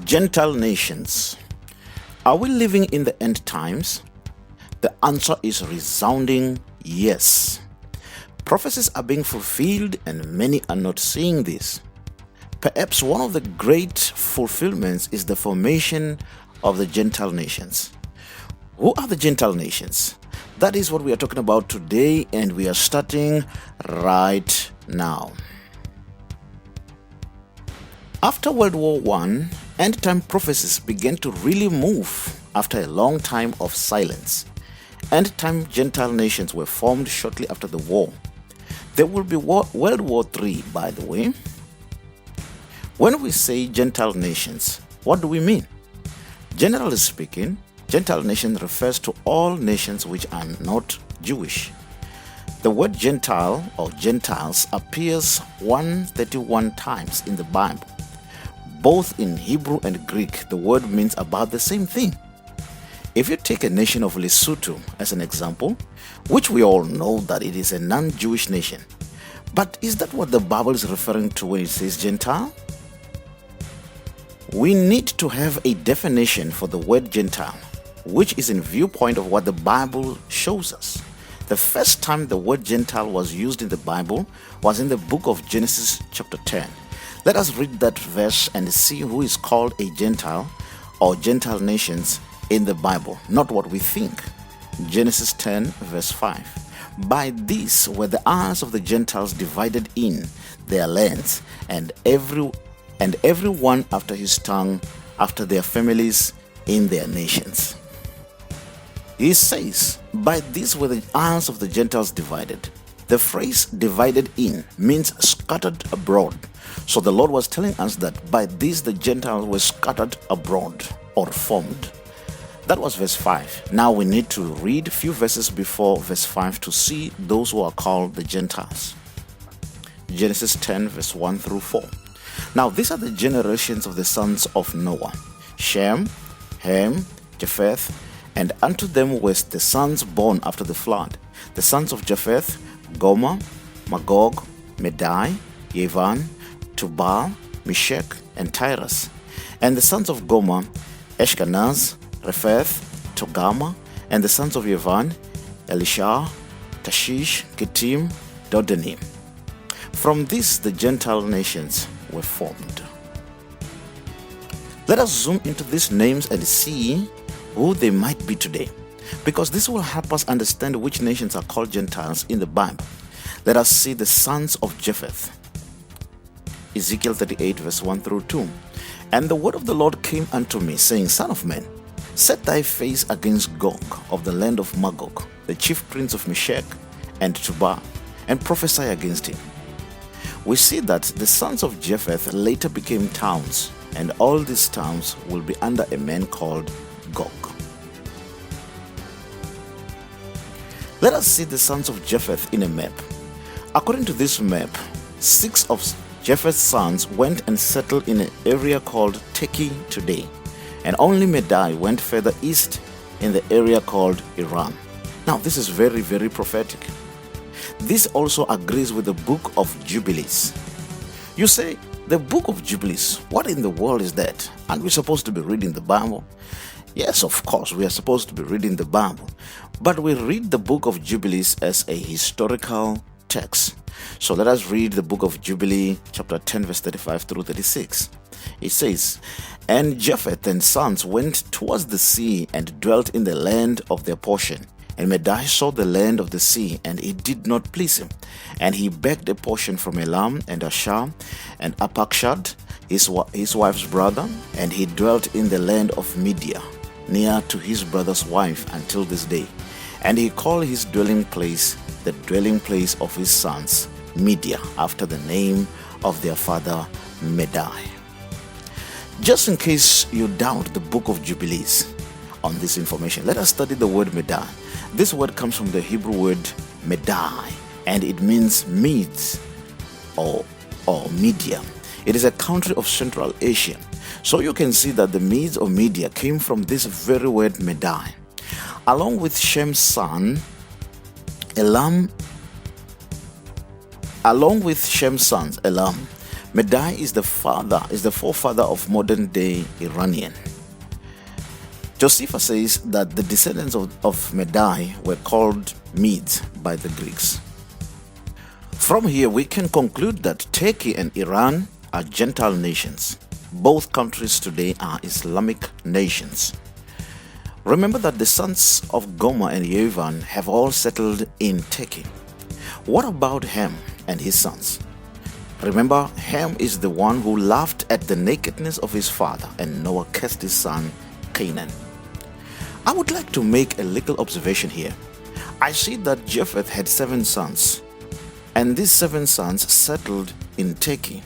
Gentile nations. Are we living in the end times? The answer is resounding yes. Prophecies are being fulfilled and many are not seeing this. Perhaps one of the great fulfillments is the formation of the Gentile nations. Who are the Gentile nations? That is what we are talking about today, and we are starting right now. After World War I, end-time prophecies began to really move after a long time of silence. End-time Gentile nations were formed shortly after the war. There will be World War III, by the way. When we say Gentile nations, what do we mean? Generally speaking, Gentile nation refers to all nations which are not Jewish. The word Gentile or Gentiles appears 131 times in the Bible. Both in Hebrew and Greek, the word means about the same thing. If you take a nation of Lesotho as an example, which we all know that it is a non-Jewish nation, but is that what the Bible is referring to when it says Gentile? We need to have a definition for the word Gentile, which is in viewpoint of what the Bible shows us. The first time the word Gentile was used in the Bible was in the book of Genesis chapter 10. Let us read that verse and see who is called a Gentile or Gentile nations in the Bible, not what we think. Genesis 10 verse 5. By this were the eyes of the Gentiles divided in their lands, and every one after his tongue, after their families, in their nations. He says, by this were the eyes of the Gentiles divided. The phrase divided in means scattered abroad. So the Lord was telling us that by this the Gentiles were scattered abroad or formed. That was verse 5. Now we need to read a few verses before verse 5 to see those who are called the Gentiles. Genesis 10 verse 1 through 4. Now these are the generations of the sons of Noah: Shem, Ham, Japheth, and unto them were the sons born after the flood. The sons of Japheth: Gomer, Magog, Medai, Yavan, Tubal, Meshech, and Tyrus. And the sons of Gomer: Ashkenaz, Repheth, Togarmah. And the sons of Yavan: Elishah, Tashish, Kittim, Dodanim. From this the Gentile nations were formed. Let us zoom into these names and see who they might be today, because this will help us understand which nations are called Gentiles in the Bible. Let us see the sons of Japheth. Ezekiel 38 verse 1 through 2. And the word of the Lord came unto me, saying, Son of man, set thy face against Gog of the land of Magog, the chief prince of Meshech and Tubal, and prophesy against him. We see that the sons of Japheth later became towns, and all these towns will be under a man called Gog. Let us see the sons of Japheth in a map. According to this map, 6 of Japheth's sons went and settled in an area called Turkey today, and only Medai went further east in the area called Iran. Now this is very, very prophetic. This also agrees with the book of Jubilees. You say, the book of Jubilees, what in the world is that? Aren't we supposed to be reading the Bible? Yes, of course, we are supposed to be reading the Bible, but we read the book of Jubilees as a historical text. So let us read the book of Jubilee, chapter 10, verse 35 through 36. It says, And Japheth and sons went towards the sea and dwelt in the land of their portion. And Medai saw the land of the sea, and it did not please him. And he begged a portion from Elam and Ashur and Apakshad, his wife's brother, and he dwelt in the land of Media, near to his brother's wife until this day. And he called his dwelling place the dwelling place of his sons, Media, after the name of their father Medai. Just in case you doubt the book of Jubilees on this information, let us study the word Medai. This word comes from the Hebrew word Medai, and it means Medes or Media. It is a country of Central Asia. So you can see that the Medes or Media came from this very word Medai. Along with Shem's son, Elam, Medai is the forefather of modern-day Iranian. Josephus says that the descendants of Medai were called Medes by the Greeks. From here, we can conclude that Turkey and Iran are Gentile nations. Both countries today are Islamic nations. Remember that the sons of Gomer and Yevan have all settled in Turkey. What about Ham and his sons? Remember, Ham is the one who laughed at the nakedness of his father, and Noah cursed his son Canaan. I would like to make a little observation here. I see that Japheth had 7 sons, and these 7 sons settled in Turkey,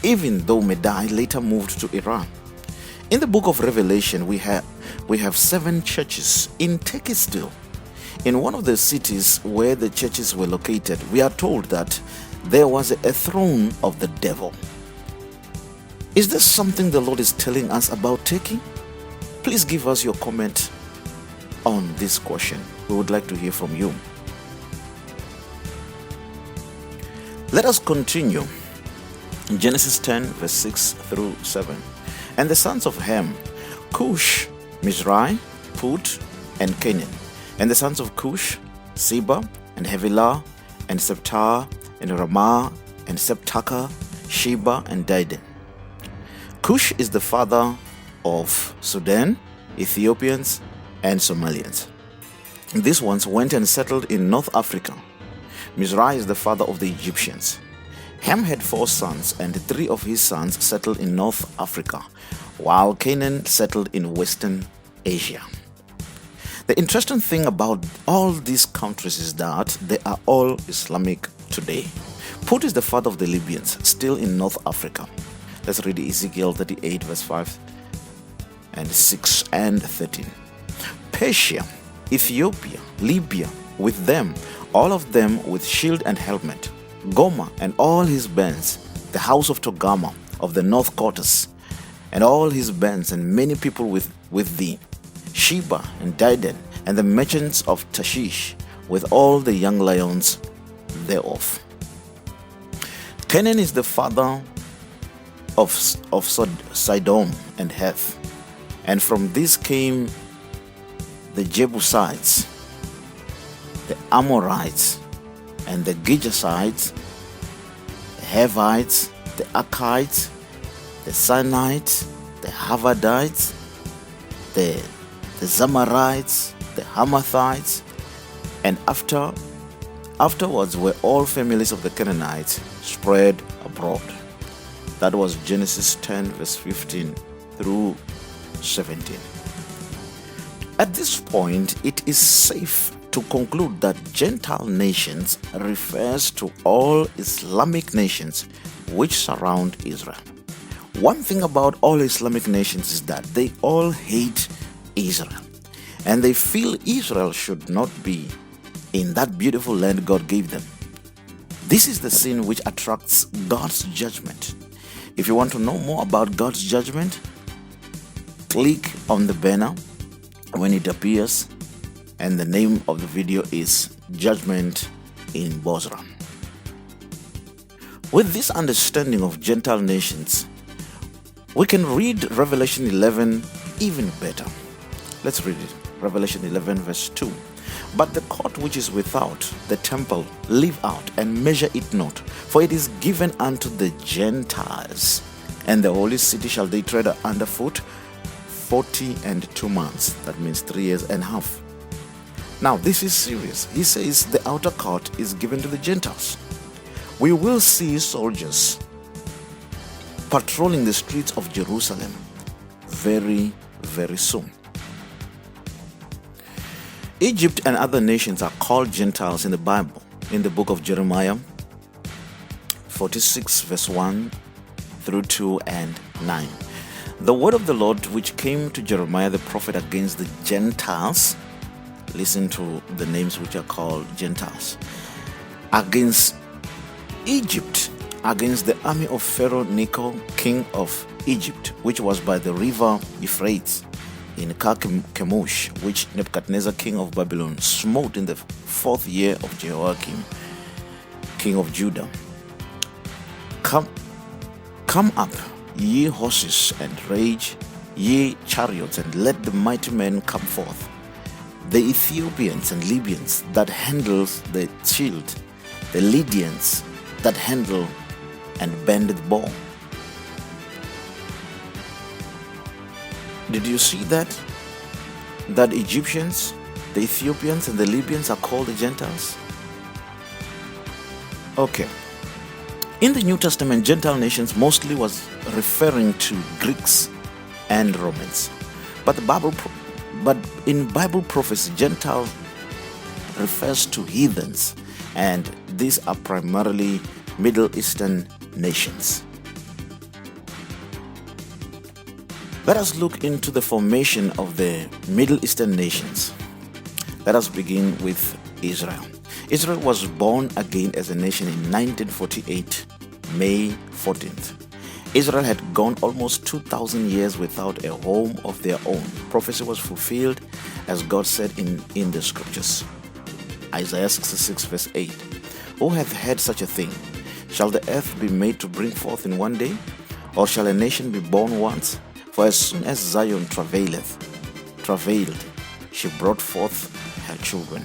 even though Medai later moved to Iran. In the book of Revelation, we have 7 churches in Turkey still. In one of the cities where the churches were located, we are told that there was a throne of the devil. Is this something the Lord is telling us about Turkey? Please give us your comment on this question. We would like to hear from you. Let us continue in Genesis 10 verse 6 through 7. And the sons of Ham, Cush, Mizraim, Put, and Canaan. And the sons of Cush, Seba, and Havilah, and Septar, and Ramah, and Septaka, Sheba, and Dedan. Cush is the father of Sudan, Ethiopians, and Somalians. These ones went and settled in North Africa. Mizraim is the father of the Egyptians. Ham had 4 sons, and 3 of his sons settled in North Africa, while Canaan settled in Western Asia. The interesting thing about all these countries is that they are all Islamic today. Put is the father of the Libyans, still in North Africa. Let's read Ezekiel 38 verse 5 and 6 and 13. Persia, Ethiopia, Libya, with them, all of them with shield and helmet. Gomer and all his bands, the house of Togarmah of the north quarters, and all his bands, and many people with thee. Sheba and Dedan, and the merchants of Tarshish, with all the young lions thereof. Canaan is the father of Sidon and Heth, and from this came the Jebusites, the Amorites, and the Girgashites, the Hivites, the Arkites, the Sinites, the Havadites, the Zamarites, the Hamathites, and afterwards were all families of the Canaanites spread abroad. That was Genesis 10 verse 15 through 17. At this point, it is safe to conclude that Gentile nations refers to all Islamic nations which surround Israel. One thing about all Islamic nations is that they all hate Israel, and they feel Israel should not be in that beautiful land God gave them. This is the sin which attracts God's judgment. If you want to know more about God's judgment, click on the banner when it appears, and the name of the video is Judgment in Bozrah. With this understanding of Gentile nations, we can read Revelation 11 even better. Let's read it. Revelation 11 verse 2. But the court which is without the temple leave out, and measure it not, for it is given unto the Gentiles, and the holy city shall they tread underfoot 42 months. That means 3 years and a half. Now this is serious. He says the outer court is given to the Gentiles. We will see soldiers patrolling the streets of Jerusalem very, very soon. Egypt and other nations are called Gentiles in the Bible, in the book of Jeremiah 46 verse 1 through 2 and 9. The word of the Lord which came to Jeremiah the prophet against the Gentiles, listen to the names which are called Gentiles, against Egypt, against the army of Pharaoh Necho, king of Egypt, which was by the river Euphrates, in Carchemish, which Nebuchadnezzar, king of Babylon, smote in the 4th year of Jehoiakim, king of Judah. Come up, ye horses, and rage, ye chariots, and let the mighty men come forth. The Ethiopians and Libyans that handle the shield, the Lydians that handle and bend the bow. Did you see that? That Egyptians, the Ethiopians, and the Libyans are called the Gentiles? Okay. In the New Testament, Gentile nations mostly was referring to Greeks and Romans. But in Bible prophecy, Gentile refers to heathens, and these are primarily Middle Eastern nations. Let us look into the formation of the Middle Eastern nations. Let us begin with Israel. Israel was born again as a nation in 1948, May 14th. Israel had gone almost 2,000 years without a home of their own. Prophecy was fulfilled as God said in the scriptures. Isaiah 66 verse 8. Who hath heard such a thing? Shall the earth be made to bring forth in one day? Or shall a nation be born once? For as soon as Zion travailed, she brought forth her children.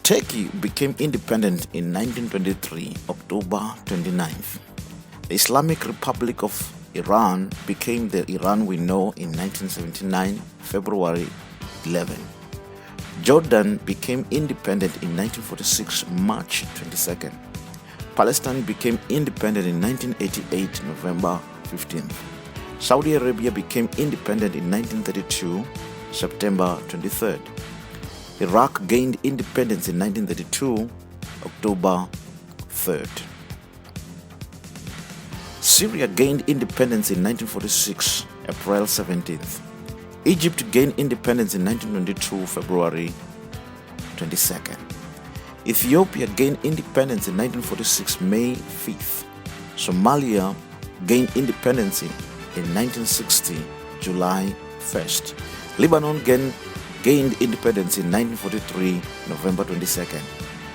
Turkey became independent in 1923, October 29th. The Islamic Republic of Iran became the Iran we know in 1979, February 11. Jordan became independent in 1946, March 22nd. Palestine became independent in 1988, November 15th. Saudi Arabia became independent in 1932, September 23rd. Iraq gained independence in 1932, October 3rd. Syria gained independence in 1946, April 17th. Egypt gained independence in 1922, February 22nd. Ethiopia gained independence in 1946, May 5th. Somalia gained independence in 1960, July 1st. Lebanon gained independence in 1943, November 22nd.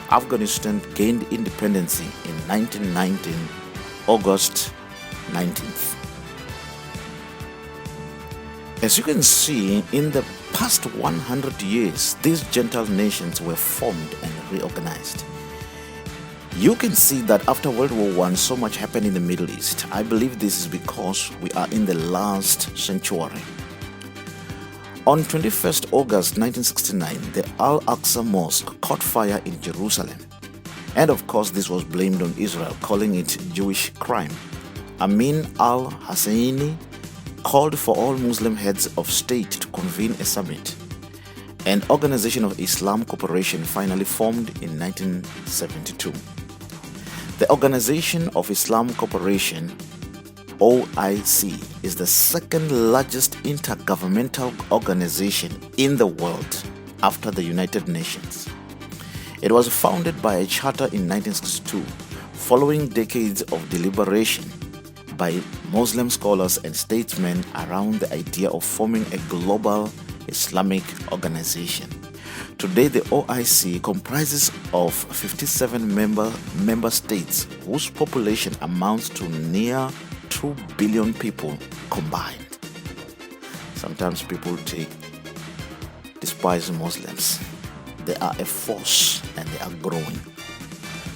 Afghanistan gained independence in 1919, August 19th. As you can see, in the past 100 years, these Gentile nations were formed and reorganized. You can see that after World War I, so much happened in the Middle East. I believe this is because we are in the last century. On 21st August 1969, the Al-Aqsa Mosque caught fire in Jerusalem. And of course, this was blamed on Israel, calling it Jewish crime. Amin al-Husseini called for all Muslim heads of state to convene a summit. An Organization of Islam Cooperation finally formed in 1972. The Organization of Islam Cooperation, OIC, is the second largest intergovernmental organization in the world after the United Nations. It was founded by a charter in 1962, following decades of deliberation by Muslim scholars and statesmen around the idea of forming a global Islamic organization. Today, the OIC comprises of 57 member states whose population amounts to near 2 billion people combined. Sometimes people despise Muslims. They are a force and they are growing.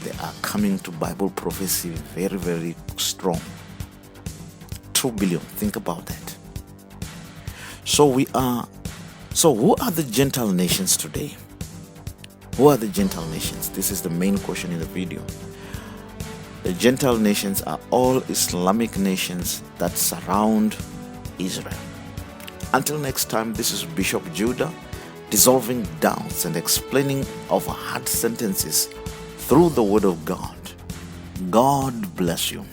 They are coming to Bible prophecy very, very strong. 2 billion, think about that. So who are the Gentile nations today? Who are the Gentile nations? This is the main question in the video. The Gentile nations are all Islamic nations that surround Israel. Until next time, this is Bishop Judah, dissolving doubts and explaining of hard sentences through the Word of God. God bless you.